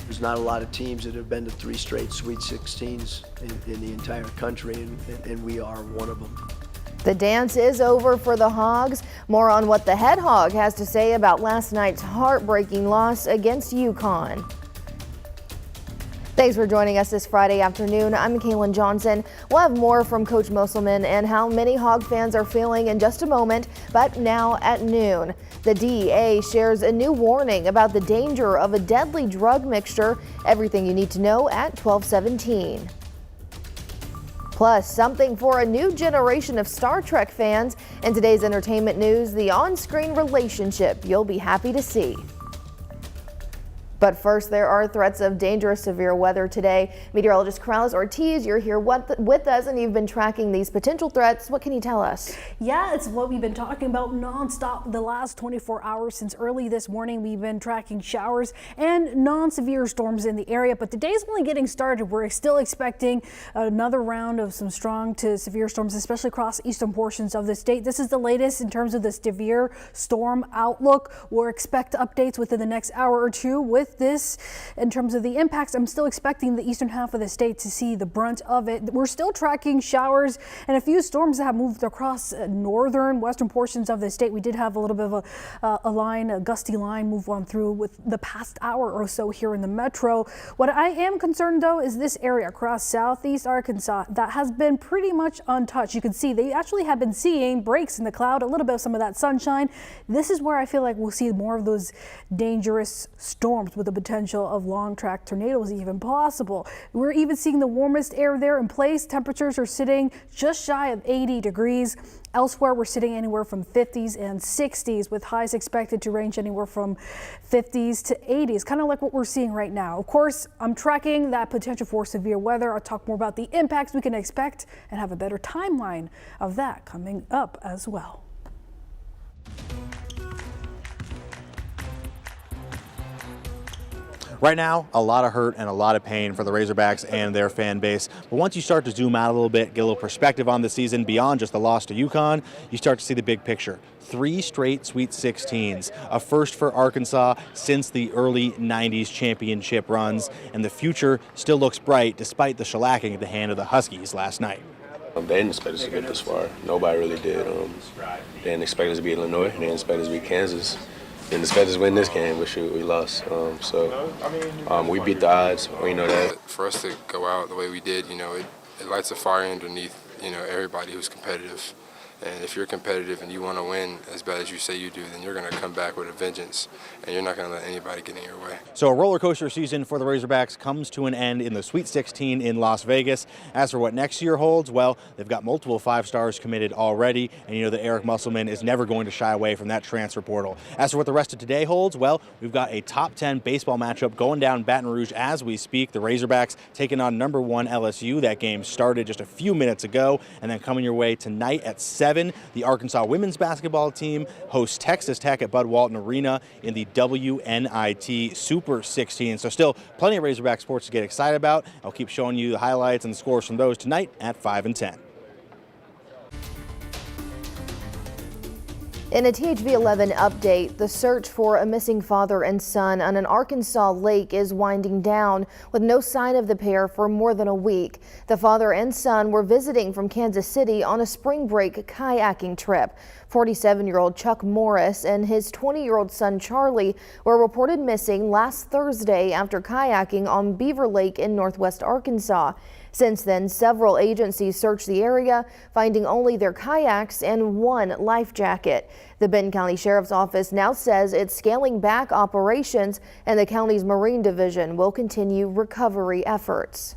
There's not a lot of teams that have been to 3 straight Sweet 16s in the entire country, and we are one of them. The dance is over for the Hogs. More on what the head hog has to say about last night's heartbreaking loss against UConn. Thanks for joining us this Friday afternoon. I'm Mackailyn Johnson. We'll have more from Coach Musselman and how many Hog fans are feeling in just a moment, but now at noon. The DEA shares a new warning about the danger of a deadly drug mixture. Everything you need to know at 12:17. Plus, something for a new generation of Star Trek fans. In today's entertainment news, the on-screen relationship you'll be happy to see. But first, there are threats of dangerous severe weather today. Meteorologist Krause Ortiz, you're here with us, and you've been tracking these potential threats. What can you tell us? Yeah, it's what we've been talking about nonstop the last 24 hours. Since early this morning, we've been tracking showers and non-severe storms in the area. But the day's only getting started. We're still expecting another round of some strong to severe storms, especially across eastern portions of the state. This is the latest in terms of the severe storm outlook. We'll expect updates within the next hour or two with this. In terms of the impacts, I'm still expecting the eastern half of the state to see the brunt of it. We're still tracking showers and a few storms that have moved across northern western portions of the state. We did have a little bit of a gusty line move on through with the past hour or so here in the metro. What I am concerned though is this area across southeast Arkansas that has been pretty much untouched. You can see they actually have been seeing breaks in the cloud, a little bit of some of that sunshine. This is where I feel like we'll see more of those dangerous storms with the potential of long track tornadoes even possible. We're even seeing the warmest air there in place. Temperatures are sitting just shy of 80 degrees. Elsewhere, we're sitting anywhere from 50s and 60s, with highs expected to range anywhere from 50s to 80s, kind of like what we're seeing right now. Of course, I'm tracking that potential for severe weather. I'll talk more about the impacts we can expect and have a better timeline of that coming up as well. Right now, a lot of hurt and a lot of pain for the Razorbacks and their fan base. But once you start to zoom out a little bit, get a little perspective on the season beyond just the loss to UConn, you start to see the big picture. 3 straight Sweet 16s, a first for Arkansas since the early 90s championship runs, and the future still looks bright despite the shellacking at the hand of the Huskies last night. They didn't expect us to get this far. Nobody really did. They didn't expect us to beat Illinois. They didn't expect us to beat Kansas. Didn't expect us to win this game, but shoot, we lost. We beat the odds. We know that. For us to go out the way we did, it lights a fire underneath, everybody who's competitive. And if you're competitive and you want to win as bad as you say you do, then you're going to come back with a vengeance, and you're not going to let anybody get in your way. So a roller coaster season for the Razorbacks comes to an end in the Sweet 16 in Las Vegas. As for what next year holds, well, they've got multiple 5-stars committed already, and that Eric Musselman is never going to shy away from that transfer portal. As for what the rest of today holds, well, we've got a top 10 baseball matchup going down in Baton Rouge as we speak. The Razorbacks taking on number 1 LSU. That game started just a few minutes ago, and then coming your way tonight at 7. The Arkansas women's basketball team hosts Texas Tech at Bud Walton Arena in the WNIT Super 16. So still plenty of Razorback sports to get excited about. I'll keep showing you the highlights and the scores from those tonight at 5 and 10. In a THV 11 update, the search for a missing father and son on an Arkansas lake is winding down with no sign of the pair for more than a week. The father and son were visiting from Kansas City on a spring break kayaking trip. 47-year-old Chuck Morris and his 20-year-old son Charlie were reported missing last Thursday after kayaking on Beaver Lake in northwest Arkansas. Since then, several agencies searched the area, finding only their kayaks and 1 life jacket. The Benton County Sheriff's Office now says it's scaling back operations, and the county's Marine Division will continue recovery efforts.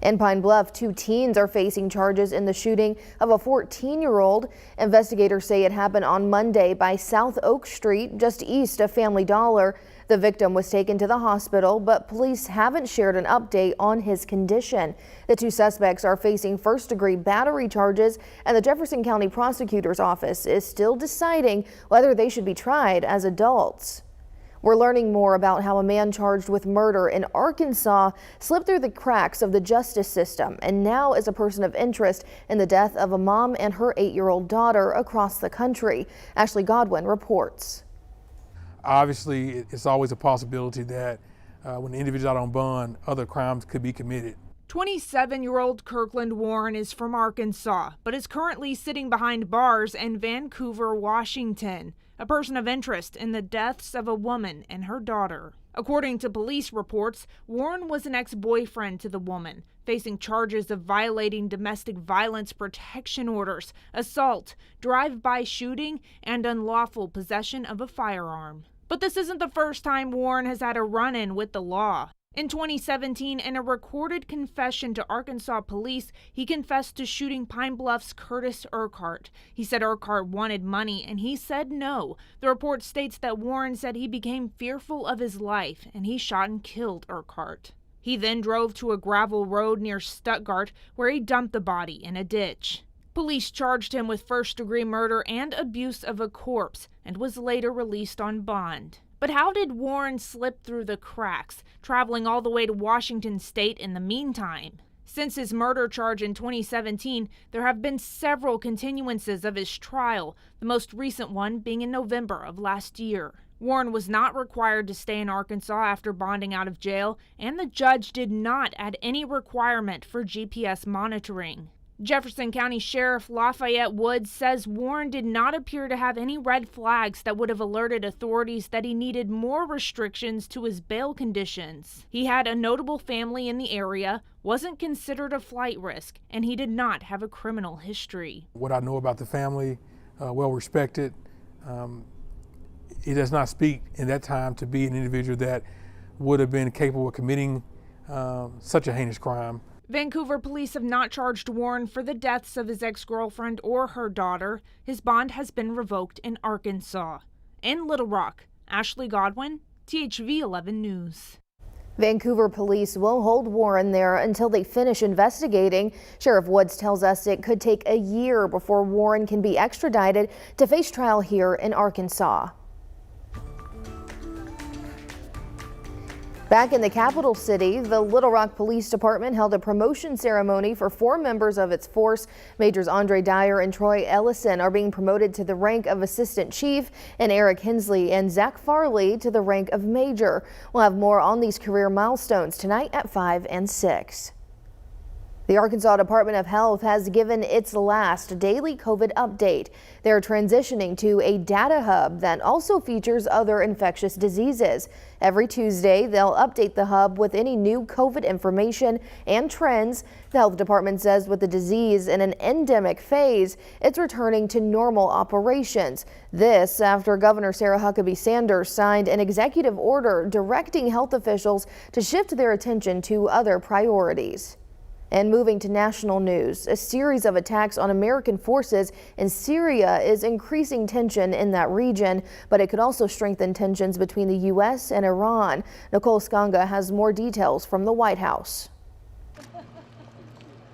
In Pine Bluff, 2 teens are facing charges in the shooting of a 14-year-old. Investigators say it happened on Monday by South Oak Street, just east of Family Dollar. The victim was taken to the hospital, but police haven't shared an update on his condition. The 2 suspects are facing first-degree battery charges, and the Jefferson County Prosecutor's Office is still deciding whether they should be tried as adults. We're learning more about how a man charged with murder in Arkansas slipped through the cracks of the justice system and now is a person of interest in the death of a mom and her 8-year-old daughter across the country. Ashley Godwin reports. Obviously, it's always a possibility that when the individual's out on bond, other crimes could be committed. 27-year-old Kirkland Warren is from Arkansas, but is currently sitting behind bars in Vancouver, Washington, a person of interest in the deaths of a woman and her daughter. According to police reports, Warren was an ex-boyfriend to the woman, facing charges of violating domestic violence protection orders, assault, drive-by shooting, and unlawful possession of a firearm. But this isn't the first time Warren has had a run-in with the law. In 2017, in a recorded confession to Arkansas police, he confessed to shooting Pine Bluff's Curtis Urquhart. He said Urquhart wanted money, and he said no. The report states that Warren said he became fearful of his life, and he shot and killed Urquhart. He then drove to a gravel road near Stuttgart, where he dumped the body in a ditch. Police charged him with first-degree murder and abuse of a corpse, and was later released on bond. But how did Warren slip through the cracks, traveling all the way to Washington State in the meantime? Since his murder charge in 2017, there have been several continuances of his trial, the most recent one being in November of last year. Warren was not required to stay in Arkansas after bonding out of jail, and the judge did not add any requirement for GPS monitoring. Jefferson County Sheriff Lafayette Woods says Warren did not appear to have any red flags that would have alerted authorities that he needed more restrictions to his bail conditions. He had a notable family in the area, wasn't considered a flight risk, and he did not have a criminal history. What I know about the family, well respected. It does not speak in that time to be an individual that would have been capable of committing such a heinous crime. Vancouver police have not charged Warren for the deaths of his ex-girlfriend or her daughter. His bond has been revoked in Arkansas. In Little Rock, Ashley Godwin, THV 11 News. Vancouver police will hold Warren there until they finish investigating. Sheriff Woods tells us it could take a year before Warren can be extradited to face trial here in Arkansas. Back in the capital city, the Little Rock Police Department held a promotion ceremony for 4 members of its force. Majors Andre Dyer and Troy Ellison are being promoted to the rank of Assistant Chief, and Eric Hensley and Zach Farley to the rank of Major. We'll have more on these career milestones tonight at 5 and 6. The Arkansas Department of Health has given its last daily COVID update. They're transitioning to a data hub that also features other infectious diseases. Every Tuesday, they'll update the hub with any new COVID information and trends. The health department says with the disease in an endemic phase, it's returning to normal operations. This after Governor Sarah Huckabee Sanders signed an executive order directing health officials to shift their attention to other priorities. And moving to national news, a series of attacks on American forces in Syria is increasing tension in that region, but it could also strengthen tensions between the U.S. and Iran. Nicole Skanga has more details from the White House.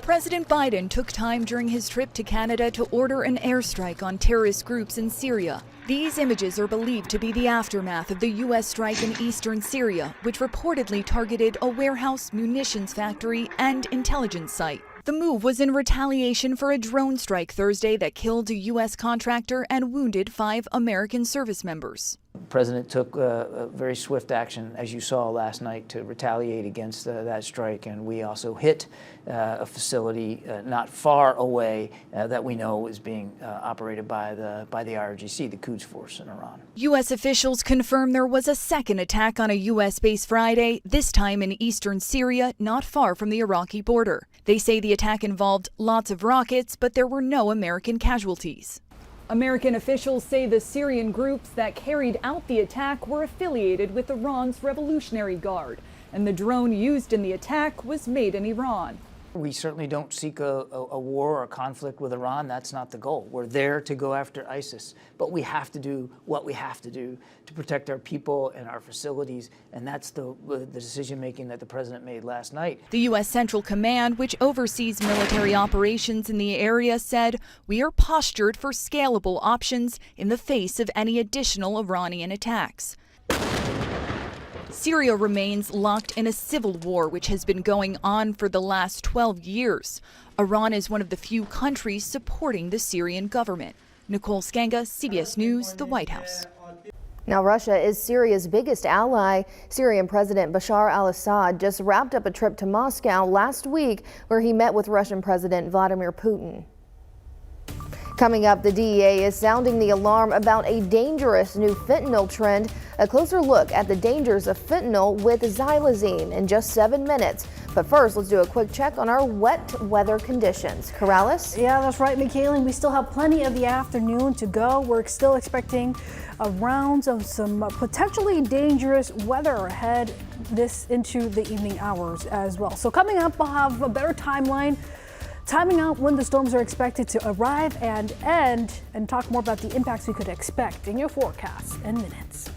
President Biden took time during his trip to Canada to order an airstrike on terrorist groups in Syria. These images are believed to be the aftermath of the U.S. strike in eastern Syria, which reportedly targeted a warehouse, munitions factory, and intelligence site. The move was in retaliation for a drone strike Thursday that killed a U.S. contractor and wounded 5 American service members. The president took a very swift action, as you saw last night, to retaliate against that strike, and we also hit a facility not far away that we know is being operated by the IRGC, the Quds Force in Iran. U.S. officials confirmed there was a second attack on a U.S. base Friday, this time in eastern Syria, not far from the Iraqi border. They say the attack involved lots of rockets, but there were no American casualties. American officials say the Syrian groups that carried out the attack were affiliated with Iran's Revolutionary Guard, and the drone used in the attack was made in Iran. We certainly don't seek a war or a conflict with Iran. That's not the goal. We're there to go after ISIS, but we have to do what we have to do to protect our people and our facilities, and that's the decision-making that the president made last night. The U.S. Central Command, which oversees military operations in the area, said, "We are postured for scalable options in the face of any additional Iranian attacks." Syria remains locked in a civil war which has been going on for the last 12 years. Iran is one of the few countries supporting the Syrian government. Nicole Skanga, CBS News, the White House. Now, Russia is Syria's biggest ally. Syrian President Bashar al-Assad just wrapped up a trip to Moscow last week where he met with Russian President Vladimir Putin. Coming up, the DEA is sounding the alarm about a dangerous new fentanyl trend. A closer look at the dangers of fentanyl with xylazine in just 7 minutes. But first, let's do a quick check on our wet weather conditions. Corrales? Yeah, that's right, Mackailyn. We still have plenty of the afternoon to go. We're still expecting a round of some potentially dangerous weather ahead this into the evening hours as well. So coming up, we'll have a better timing out when the storms are expected to arrive and end, and talk more about the impacts we could expect in your forecast in minutes.